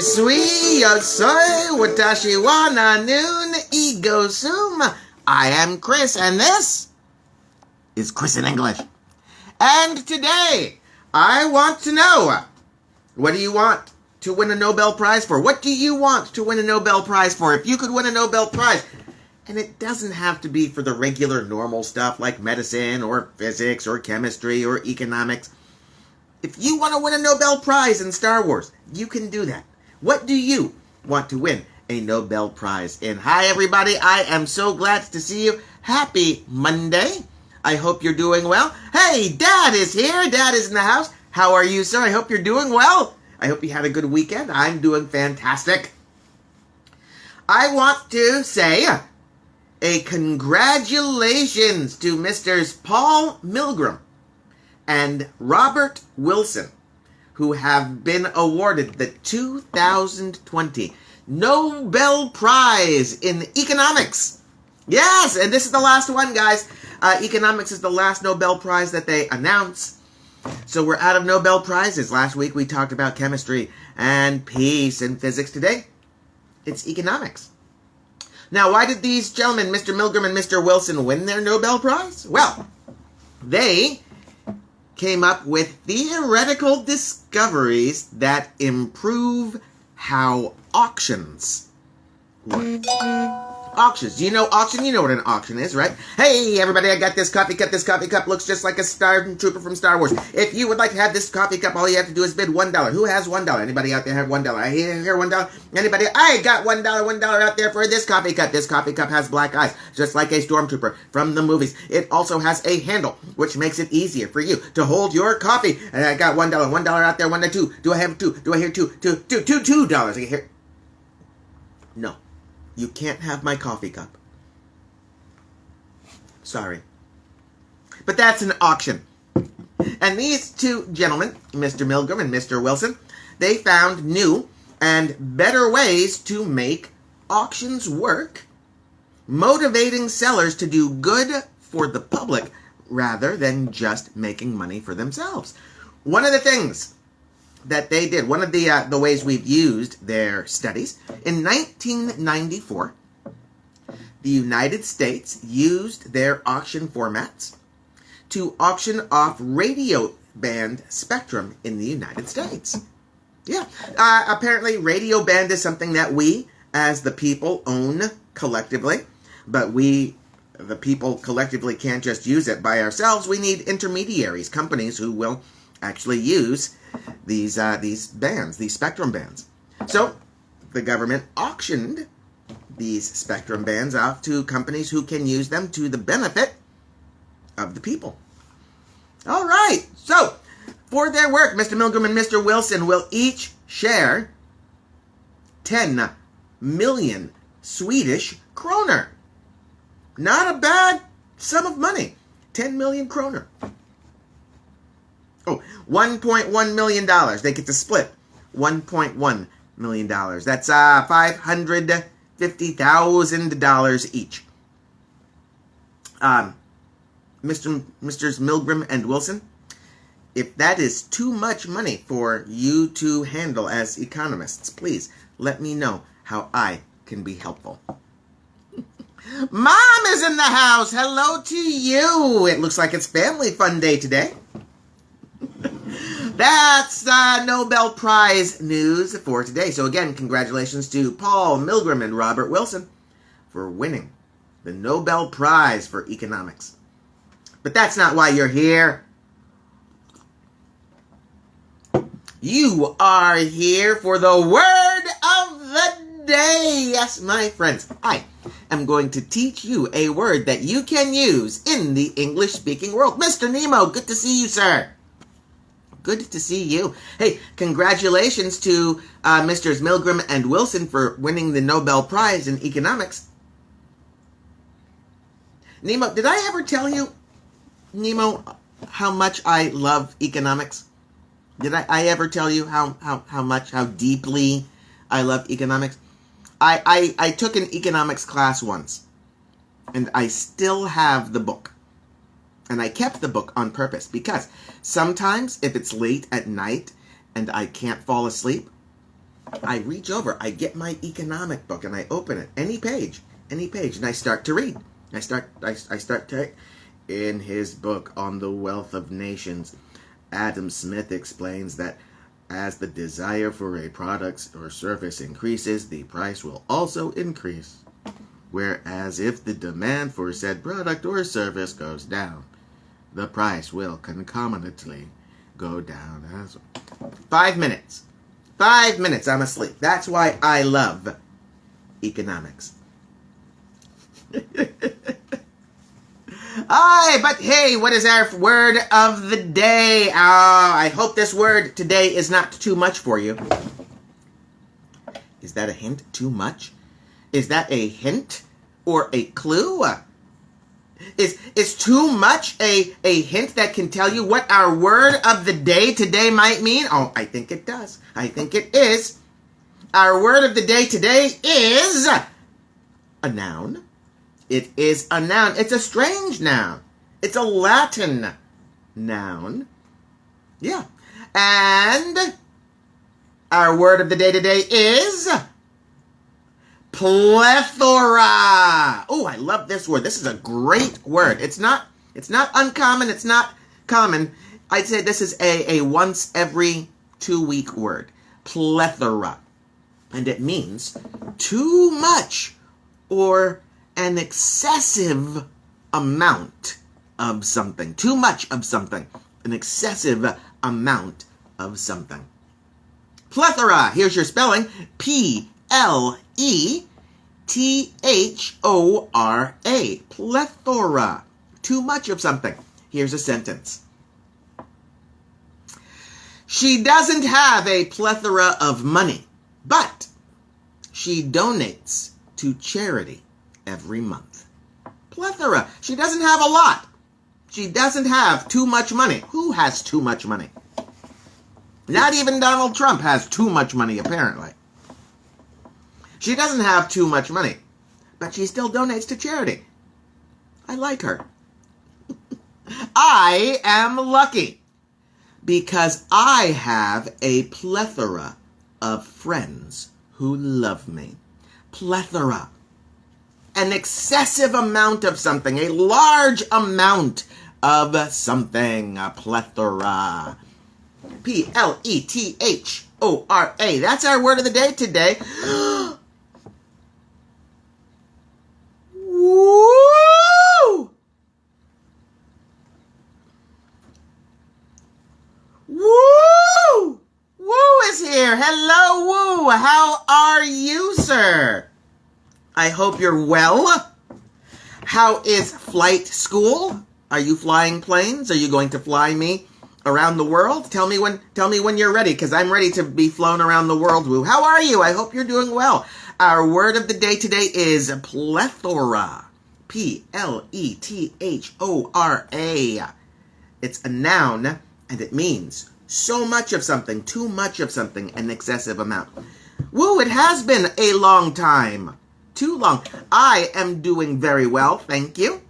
sui, yo soy, watashi wa nanun, ego sum. I am Chris, and this is Chris in English. And today, I want to know, what do you want to win a Nobel Prize for? What do you want to win a Nobel Prize for? If you could win a Nobel Prize, and it doesn't have to be for the regular normal stuff like medicine or physics or chemistry or economics. If you want to win a Nobel Prize in Star Wars, you can do that. What do you want to win a Nobel Prize in? Hi, everybody. I am so glad to see you. Happy Monday. I hope you're doing well. Hey, Dad is here. Dad is in the house. How are you, sir? I hope you're doing well. I hope you had a good weekend. I'm doing fantastic. I want to say a congratulations to Mr. Paul Milgram and Robert Wilson, who have been awarded the 2020 Nobel Prize in Economics. Yes, and this is the last one, guys. Economics is the last Nobel Prize that they announce. So we're out of Nobel Prizes. Last week we talked about chemistry and peace and physics. Today, it's economics. Now, why did these gentlemen, Mr. Milgram and Mr. Wilson, win their Nobel Prize? Well, they came up with theoretical discoveries that improve how auctions work. Auctions. Do you know auction? You know what an auction is, right? Hey, everybody, I got this coffee cup. This coffee cup looks just like a Trooper from Star Wars. If you would like to have this coffee cup, all you have to do is bid $1. Who has $1? Anybody out there have $1? I hear $1. Anybody? I got $1 out there for this coffee cup. This coffee cup has black eyes, just like a stormtrooper from the movies. It also has a handle, which makes it easier for you to hold your coffee. And I got $1 out there, $2. Do I have $2? Do I hear $2? I hear... No. You can't have my coffee cup. Sorry. But that's an auction. And these two gentlemen, Mr. Milgram and Mr. Wilson, they found new and better ways to make auctions work, motivating sellers to do good for the public rather than just making money for themselves. One of the things that they did, one of the ways we've used their studies, in 1994, the United States used their auction formats to auction off radio band spectrum in the United States. Yeah, apparently radio band is something that we, as the people, own collectively, but we, the people, collectively can't just use it by ourselves. We need intermediaries, companies who will actually use these bands, these spectrum bands. So the government auctioned these spectrum bands off to companies who can use them to the benefit of the people. All right. So for their work, Mr. Milgram and Mr. Wilson will each share 10 million Swedish kroner. Not a bad sum of money. 10 million kroner. Oh, $1.1 million. They get to split $1.1 million. That's $550,000 each. Mr. Milgram and Wilson, if that is too much money for you to handle as economists, please let me know how I can be helpful. Mom is in the house. Hello to you. It looks like it's family fun day today. That's Nobel Prize news for today. So again, congratulations to Paul Milgram and Robert Wilson for winning the Nobel Prize for Economics. But that's not why you're here. You are here for the word of the day. Yes, my friends, I am going to teach you a word that you can use in the English-speaking world. Mr. Nemo, good to see you, sir. Good to see you. Hey, congratulations to Mr. Milgram and Wilson for winning the Nobel Prize in Economics. Nemo, did I ever tell you, Nemo, how much I love economics? Did I ever tell you how deeply I love economics? I took an economics class once, and I still have the book. And I kept the book on purpose because sometimes if it's late at night and I can't fall asleep, I reach over, I get my economic book, and I open it, any page, and I start to read. I start to, in his book on the wealth of nations, Adam Smith explains that as the desire for a product or service increases, the price will also increase. Whereas if the demand for said product or service goes down, the price will concomitantly go down as well. 5 minutes. 5 minutes, I'm asleep. That's why I love economics. But hey, what is our word of the day? I hope this word today is not too much for you. Is that a hint? Too much? Is that a hint or a clue? Is too much a hint that can tell you what our word of the day today might mean? Oh, I think it does. I think it is. Our word of the day today is a noun. It is a noun. It's a strange noun. It's a Latin noun. Yeah. And our word of the day today is plethora. Oh, I love this word. This is a great word. It's not uncommon. It's not common. I'd say this is a once every 2 week word. Plethora. And it means too much or an excessive amount of something. Too much of something. An excessive amount of something. Plethora. Here's your spelling. Plethora. Plethora. Too much of something. Here's a sentence. She doesn't have a plethora of money, but she donates to charity every month. Plethora. She doesn't have a lot. She doesn't have too much money. Who has too much money? Not even Donald Trump has too much money, apparently. She doesn't have too much money, but she still donates to charity. I like her. I am lucky because I have a plethora of friends who love me. Plethora. An excessive amount of something, a large amount of something, a plethora. Plethora. That's our word of the day today. Woo! Woo! Woo is here. Hello, Woo. How are you, sir? I hope you're well. How is flight school? Are you flying planes? Are you going to fly me around the world? Tell me when you're ready, because I'm ready to be flown around the world, Woo. How are you? I hope you're doing well. Our word of the day today is plethora. Plethora. It's a noun, and it means so much of something, too much of something, an excessive amount. Woo, it has been a long time. Too long. I am doing very well, thank you.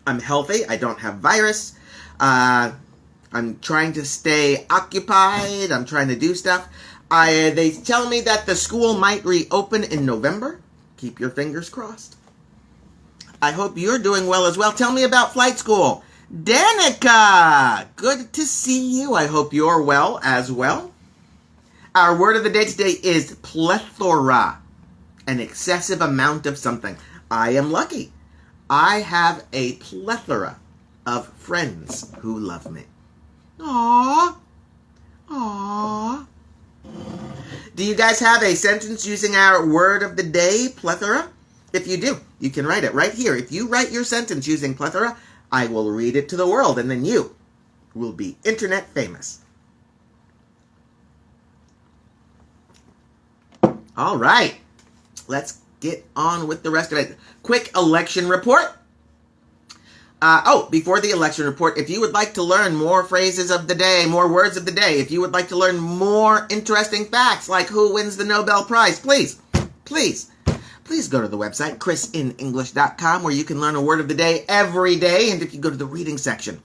I'm healthy. I don't have virus. I'm trying to stay occupied. I'm trying to do stuff. They tell me that the school might reopen in November. Keep your fingers crossed. I hope you're doing well as well. Tell me about flight school. Danica, good to see you. I hope you're well as well. Our word of the day today is plethora. An excessive amount of something. I am lucky. I have a plethora of friends who love me. Aww. Aww. Do you guys have a sentence using our word of the day, plethora? If you do, you can write it right here. If you write your sentence using plethora, I will read it to the world, and then you will be internet famous. All right. Let's get on with the rest of it. Quick election report. Before the election report, if you would like to learn more phrases of the day, more words of the day, if you would like to learn more interesting facts like who wins the Nobel Prize, please go to the website, ChrisinEnglish.com, where you can learn a word of the day every day. And if you go to the reading section,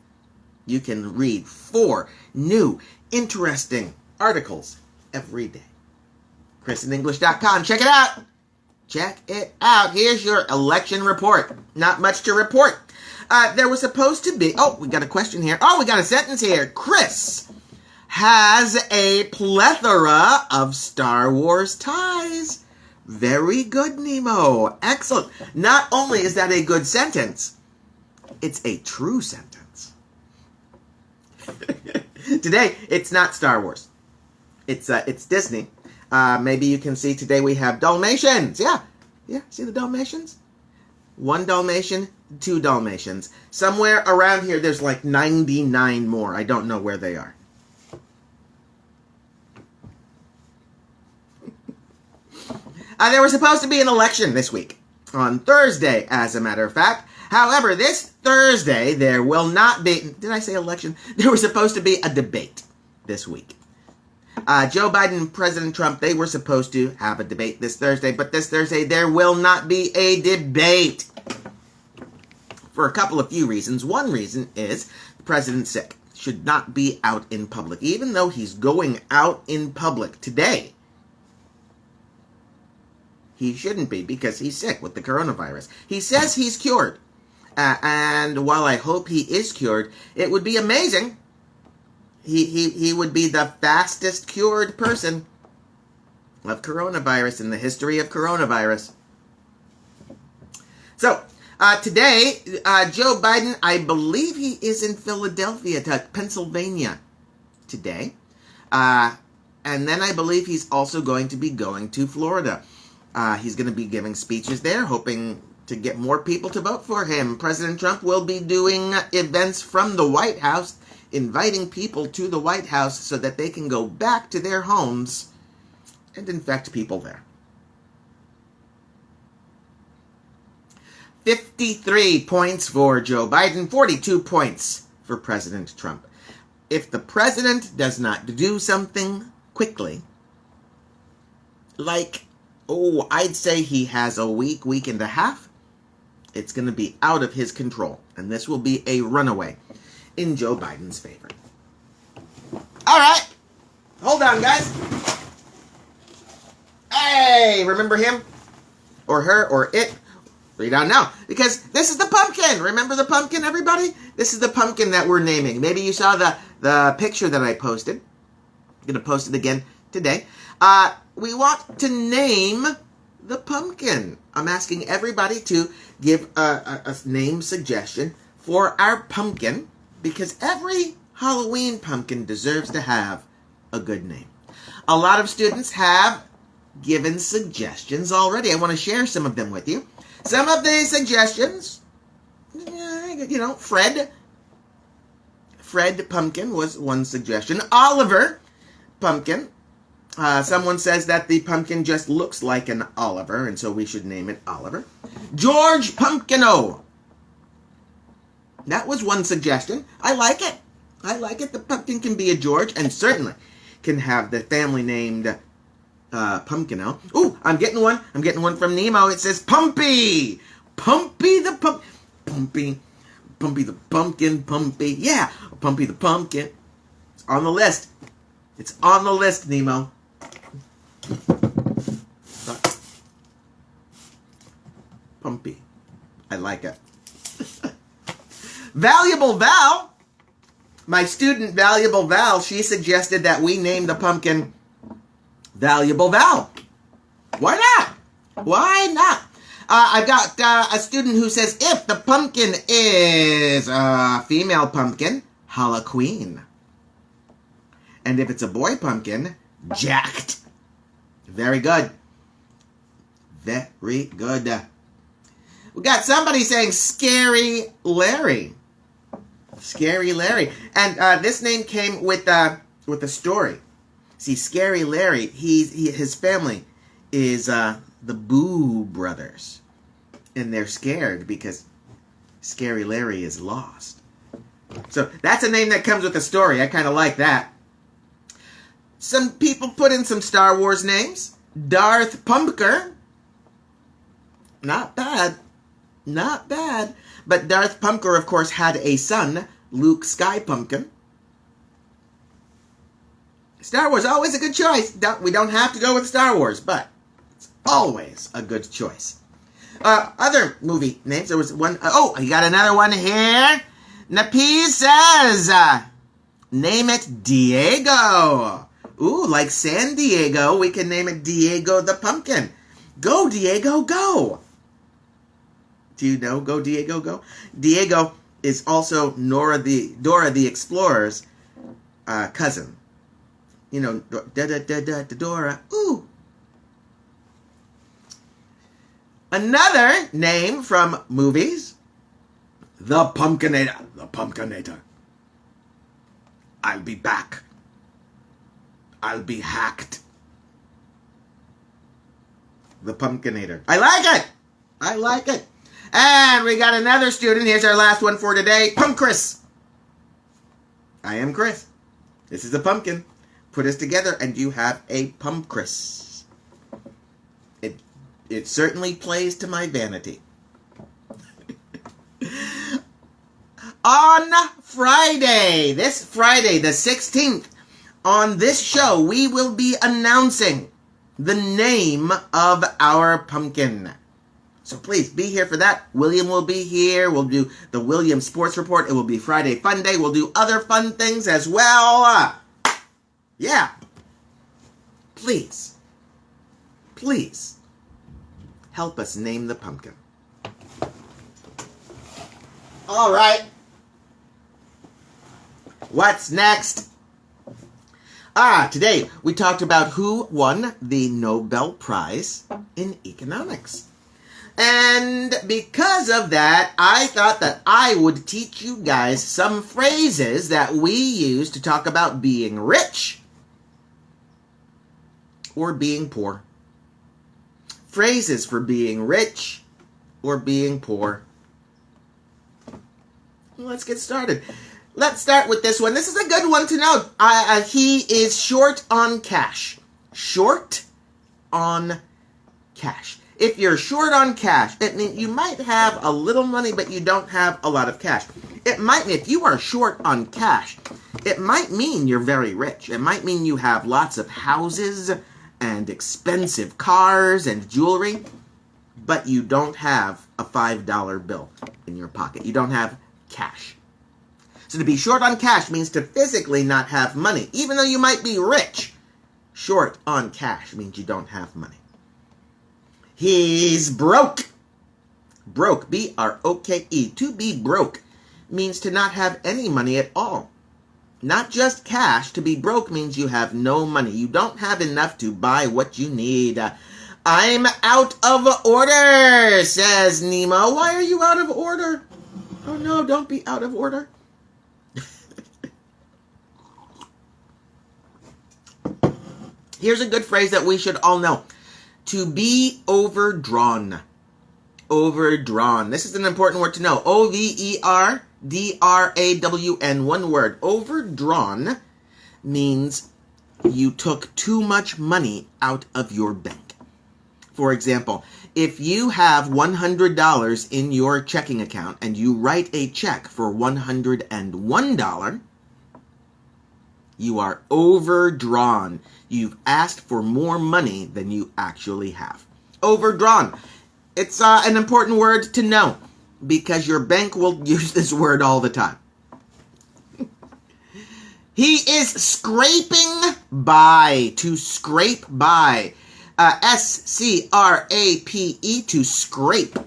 you can read 4 new, interesting articles every day. ChrisinEnglish.com. Check it out. Check it out. Here's your election report. Not much to report. There was supposed to be... Oh, we got a question here. Oh, we got a sentence here. Chris has a plethora of Star Wars ties. Very good, Nemo. Excellent. Not only is that a good sentence, it's a true sentence. Today, it's not Star Wars. It's Disney. Maybe you can see today we have Dalmatians. Yeah. See the Dalmatians? 1 Dalmatian, 2 Dalmatians. Somewhere around here, there's like 99 more. I don't know where they are. There was supposed to be an election this week. On Thursday, as a matter of fact. However, this Thursday, there will not be... Did I say election? There was supposed to be a debate this week. Joe Biden and President Trump, they were supposed to have a debate this Thursday, but this Thursday there will not be a debate. For a couple of few reasons. One reason is the president's sick. Should not be out in public. Even though he's going out in public today, he shouldn't be because he's sick with the coronavirus. He says he's cured. And while I hope he is cured, it would be amazing. He would be the fastest cured person of coronavirus in the history of coronavirus. So, today, Joe Biden, I believe he is in Philadelphia, Pennsylvania today. And then I believe he's also going to be going to Florida. He's going to be giving speeches there, hoping to get more people to vote for him. President Trump will be doing events from the White House, inviting people to the White House so that they can go back to their homes and infect people there. 53 points for Joe Biden, 42 points for President Trump. If the president does not do something quickly, like, I'd say he has a week and a half, it's going to be out of his control. And this will be a runaway in Joe Biden's favor. All right. Hold on, guys. Hey, remember him? Or her, or it? We don't know. Because this is the pumpkin. Remember the pumpkin, everybody? This is the pumpkin that we're naming. Maybe you saw the picture that I posted. I'm going to post it again today. We want to name the pumpkin. I'm asking everybody to give a name suggestion for our pumpkin, because every Halloween pumpkin deserves to have a good name. A lot of students have given suggestions already. I want to share some of them with you. Some of the suggestions, Fred Pumpkin was one suggestion. Oliver Pumpkin. Someone says that the pumpkin just looks like an Oliver, and so we should name it Oliver. George Pumpkino. That was one suggestion. I like it. The pumpkin can be a George, and certainly can have the family named Pumpkino. Ooh, I'm getting one. I'm getting one from Nemo. It says Pumpy. Pumpy the Pumpy the pumpkin. Pumpy. Yeah, Pumpy the pumpkin. It's on the list. It's on the list, Nemo. Pumpy. I like it. Valuable Val. My student, Valuable Val, she suggested that we name the pumpkin Valuable Val. Why not? Why not? I've got a student who says if the pumpkin is a female pumpkin, Halloween. And if it's a boy pumpkin, Jacked. Very good. Very good. We got somebody saying Scary Larry. Scary Larry. And this name came with a story. See, Scary Larry, his family is the Boo Brothers. And they're scared because Scary Larry is lost. So that's a name that comes with a story. I kind of like that. Some people put in some Star Wars names. Darth Pumpker. Not bad. Not bad. But Darth Pumpker, of course, had a son, Luke Sky Pumpkin. Star Wars, always a good choice. We don't have to go with Star Wars, but it's always a good choice. Other movie names, there was one. Oh, you got another one here. Napi says, name it Diego. Ooh, like San Diego, we can name it Diego the Pumpkin. Go, Diego, go. Do you know Go, Diego, go? Diego is also Dora the Explorer's cousin. You know, Dora. Ooh. Another name from movies, The Pumpkinator. The Pumpkinator. I'll be back. I'll be hacked. The Pumpkinator. I like it. I like it. And we got another student. Here's our last one for today. Pump Chris. I am Chris. This is a pumpkin. Put us together and you have a Pump Chris. It certainly plays to my vanity. On Friday, this Friday, the 16th, on this show, we will be announcing the name of our pumpkin. So please be here for that. William will be here. We'll do the William Sports Report. It will be Friday Fun Day. We'll do other fun things as well. Yeah. Please. Please. Help us name the pumpkin. All right. What's next? Today we talked about who won the Nobel Prize in economics. And because of that, I thought that I would teach you guys some phrases that we use to talk about being rich or being poor. Phrases for being rich or being poor. Let's get started. Let's start with this one. This is a good one to know. He is short on cash. Short on cash. If you're short on cash, it means you might have a little money, but you don't have a lot of cash. It might, if you are short on cash, it might mean you're very rich. It might mean you have lots of houses and expensive cars and jewelry, but you don't have a $5 bill in your pocket. You don't have cash. So to be short on cash means to physically not have money. Even though you might be rich, short on cash means you don't have money. He's broke. Broke, B-R-O-K-E. To be broke means to not have any money at all. Not just cash. To be broke means you have no money. You don't have enough to buy what you need. I'm out of order, says Nemo. Why are you out of order? Oh no, don't be out of order. Here's a good phrase that we should all know. To be overdrawn. Overdrawn. This is an important word to know. O-V-E-R-D-R-A-W-N. One word. Overdrawn means you took too much money out of your bank. For example, if you have $100 in your checking account and you write a check for $101, you are overdrawn. You've asked for more money than you actually have. Overdrawn. It's an important word to know because your bank will use this word all the time. He is scraping by. To scrape by. S-C-R-A-P-E. To scrape.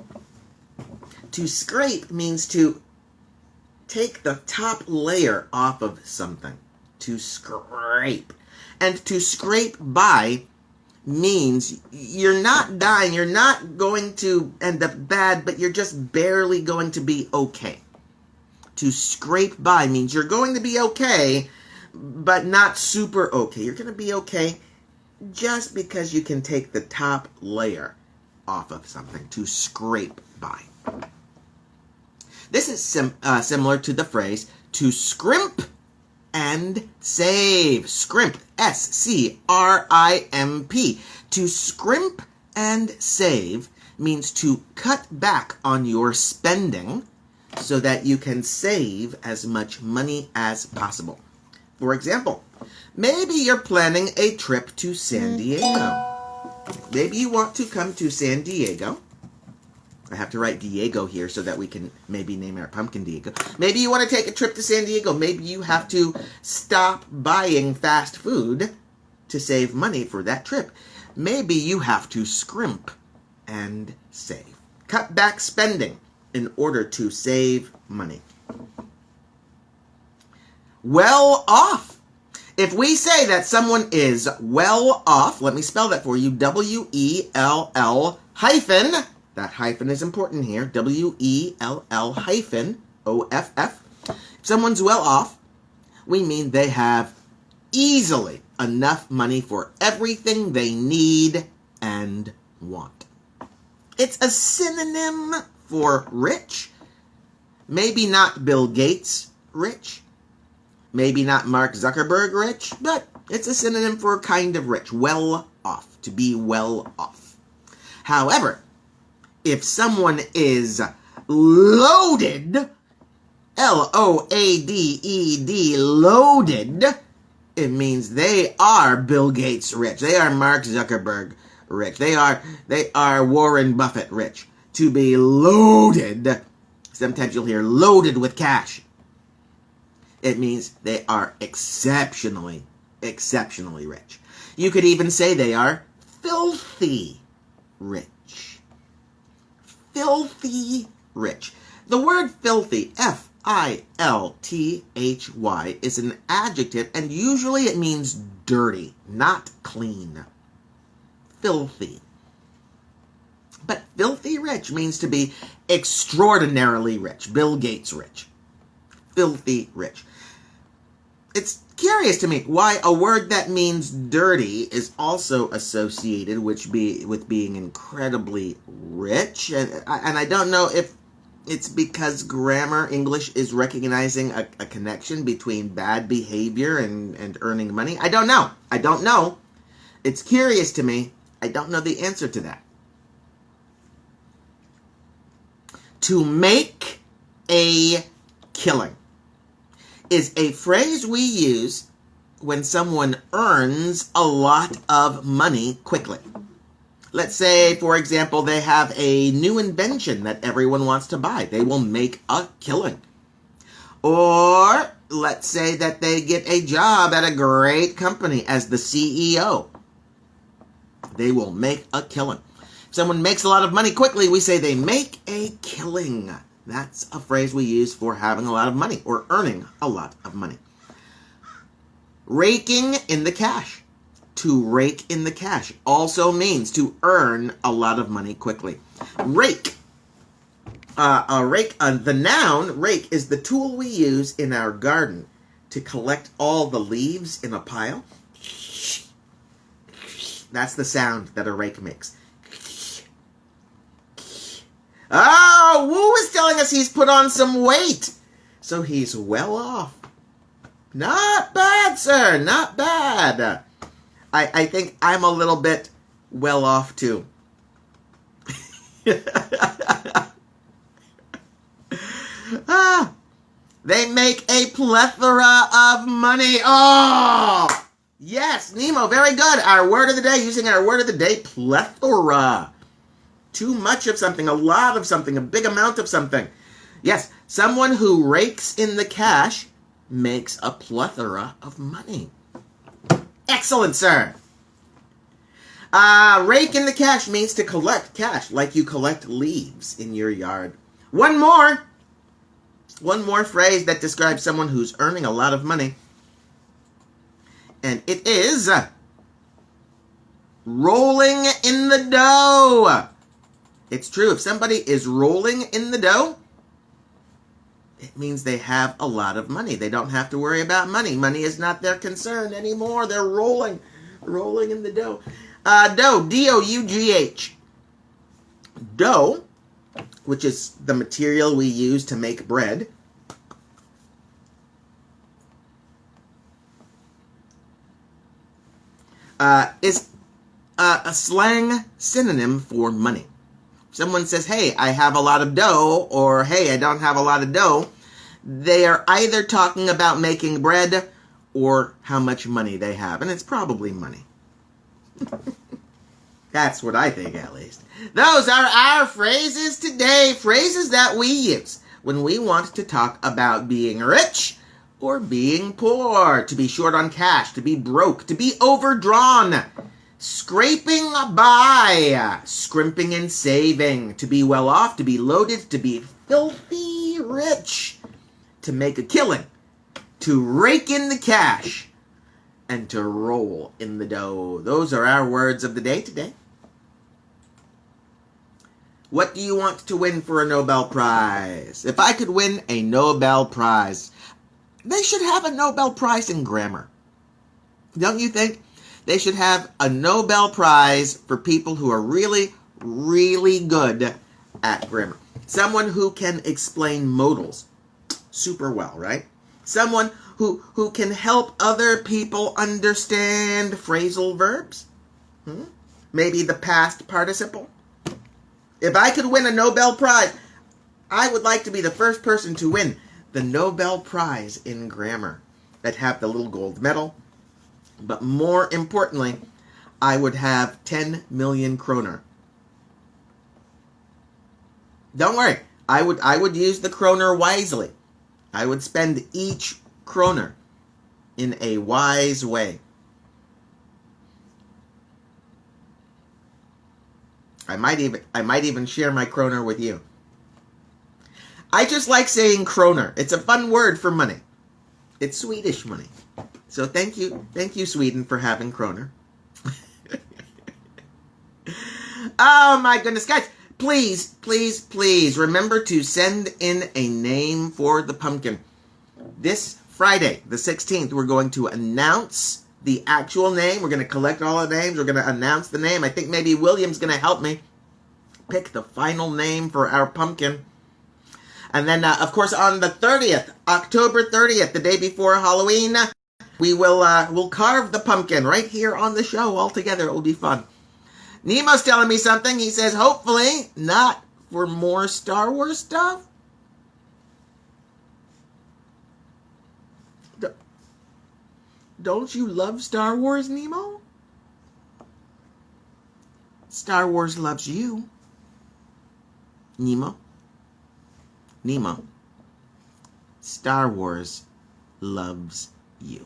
To scrape means to take the top layer off of something. To scrape. And to scrape by means you're not dying, you're not going to end up bad, but you're just barely going to be okay. To scrape by means you're going to be okay, but not super okay. You're going to be okay just because you can take the top layer off of something. To scrape by. This is similar to the phrase to scrimp and save. Scrimp, S-C-R-I-M-P. To scrimp and save means to cut back on your spending so that you can save as much money as possible. For example, maybe you're planning a trip to San Diego. Maybe you want to come to San Diego. I have to write Diego here so that we can maybe name our pumpkin Diego. Maybe you want to take a trip to San Diego. Maybe you have to stop buying fast food to save money for that trip. Maybe you have to scrimp and save. Cut back spending in order to save money. Well off. If we say that someone is well off, let me spell that for you. W-E-L-L hyphen. That hyphen is important here. W-E-L-L hyphen O-F-F. If someone's well off, we mean they have easily enough money for everything they need and want. It's a synonym for rich. Maybe not Bill Gates rich. Maybe not Mark Zuckerberg rich, but it's a synonym for kind of rich. Well off. To be well off. However, if someone is loaded, L-O-A-D-E-D, loaded, it means they are Bill Gates rich. They are Mark Zuckerberg rich. They are Warren Buffett rich. To be loaded, sometimes you'll hear loaded with cash. It means they are exceptionally rich. You could even say they are filthy rich. Filthy rich. The word filthy, F-I-L-T-H-Y, is an adjective, and usually it means dirty, not clean. Filthy. But filthy rich means to be extraordinarily rich. Bill Gates rich. Filthy rich. It's curious to me why a word that means dirty is also associated with being incredibly rich. And I don't know if it's because grammar English is recognizing a connection between bad behavior and earning money. I don't know. It's curious to me. I don't know the answer to that. To make a killing is a phrase we use when someone earns a lot of money quickly. Let's say, for example, they have a new invention that everyone wants to buy. They will make a killing. Or let's say that they get a job at a great company as the CEO. They will make a killing. If someone makes a lot of money quickly, we say they make a killing. That's a phrase we use for having a lot of money or earning a lot of money. Raking in the cash. To rake in the cash also means to earn a lot of money quickly. Rake. The noun rake is the tool we use in our garden to collect all the leaves in a pile. That's the sound that a rake makes. Oh, Wu is telling us he's put on some weight. So he's well off. Not bad, sir. Not bad. I think I'm a little bit well off, too. They make a plethora of money. Oh, yes, Nemo, very good. Our word of the day, using our word of the day, plethora. Too much of something, a lot of something, a big amount of something. Yes, someone who rakes in the cash makes a plethora of money. Excellent, sir. Rake in the cash means to collect cash, like you collect leaves in your yard. One more phrase that describes someone who's earning a lot of money. And it is rolling in the dough. It's true. If somebody is rolling in the dough, it means they have a lot of money. They don't have to worry about money. Money is not their concern anymore. They're rolling in the dough. Dough, D-O-U-G-H. Dough, which is the material we use to make bread, is a slang synonym for money. Someone says, hey, I have a lot of dough, or hey, I don't have a lot of dough. They are either talking about making bread or how much money they have. And it's probably money. That's what I think, at least. Those are our phrases today. Phrases that we use when we want to talk about being rich or being poor, to be short on cash, to be broke, to be overdrawn, scraping by, scrimping and saving, to be well off, to be loaded, to be filthy rich, to make a killing, to rake in the cash, and to roll in the dough. Those are our words of the day today. What do you want to win for a Nobel Prize? If I could win a Nobel Prize, they should have a Nobel Prize in grammar. Don't you think? They should have a Nobel Prize for people who are really, really good at grammar. Someone who can explain modals super well, right? Someone who can help other people understand phrasal verbs. Maybe the past participle. If I could win a Nobel Prize, I would like to be the first person to win the Nobel Prize in grammar. I'd have the little gold medal. But more importantly, I would have 10 million kroner. Don't worry, I would use the kroner wisely. I would spend each kroner in a wise way. I might even share my kroner with you. I just like saying kroner. It's a fun word for money. It's Swedish money. So thank you, Sweden, for having kroner. Oh my goodness, guys. Please, please, please remember to send in a name for the pumpkin. This Friday, the 16th, we're going to announce the actual name. We're going to collect all the names. We're going to announce the name. I think maybe William's going to help me pick the final name for our pumpkin. And then, of course, on the 30th, October 30th, the day before Halloween, we'll carve the pumpkin right here on the show all together. It will be fun. Nemo's telling me something. He says, hopefully not for more Star Wars stuff. Don't you love Star Wars, Nemo? Star Wars loves you. Nemo. Nemo. Star Wars loves you.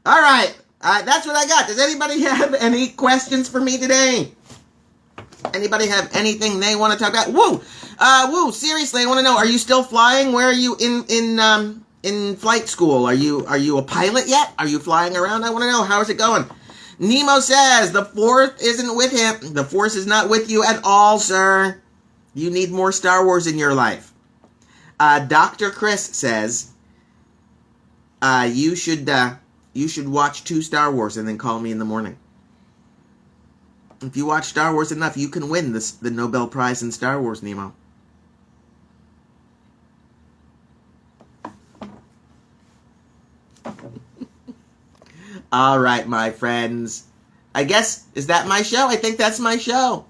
All right. That's what I got. Does anybody have any questions for me today? Anybody have anything they want to talk about? Woo! Seriously, I want to know. Are you still flying? Where are you in flight school? Are you a pilot yet? Are you flying around? I want to know. How is it going? Nemo says the Force isn't with him. The Force is not with you at all, sir. You need more Star Wars in your life. Dr. Chris says you should watch 2 Star Wars and then call me in the morning. If you watch Star Wars enough, you can win the Nobel Prize in Star Wars, Nemo. All right, my friends. I guess, is that my show? I think that's my show.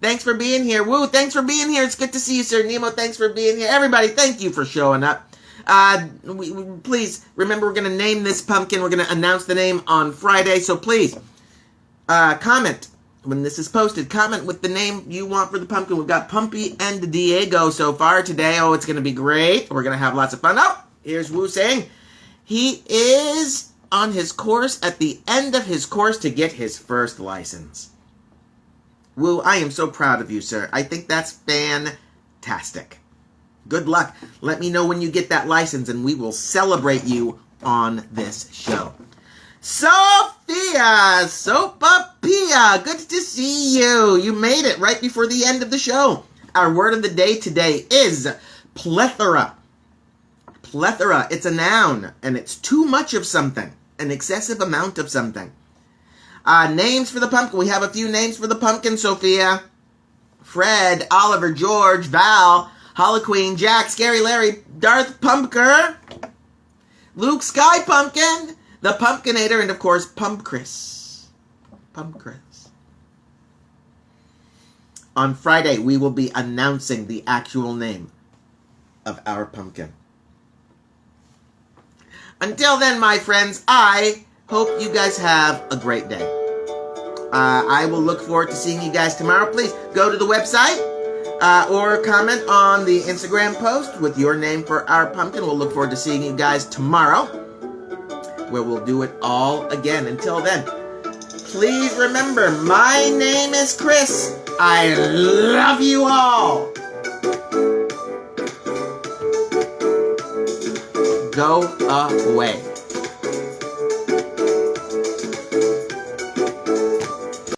Thanks for being here. Woo, thanks for being here. It's good to see you, Sir Nemo. Thanks for being here. Everybody, thank you for showing up. Please, remember we're going to name this pumpkin. We're going to announce the name on Friday. So please, comment when this is posted. Comment with the name you want for the pumpkin. We've got Pumpy and Diego so far today. Oh, it's going to be great. We're going to have lots of fun. Oh, here's Wu saying he is on his course, at the end of his course, to get his first license. Wu, I am so proud of you, sir. I think that's fantastic. Good luck. Let me know when you get that license, and we will celebrate you on this show. Sophia! Sopapia! Good to see you. You made it right before the end of the show. Our word of the day today is plethora. Plethora. It's a noun, and it's too much of something. An excessive amount of something. Names for the pumpkin. We have a few names for the pumpkin, Sophia. Fred, Oliver, George, Val, Holoqueen, Jack, Scary Larry, Darth Pumpker, Luke Sky Pumpkin, the Pumpkinator, and of course, Pump Chris. Pump Chris. On Friday, we will be announcing the actual name of our pumpkin. Until then, my friends, I hope you guys have a great day. I will look forward to seeing you guys tomorrow. Please go to the website or comment on the Instagram post with your name for our pumpkin. We'll look forward to seeing you guys tomorrow, where we'll do it all again. Until then, please remember, my name is Chris. I love you all. Go away.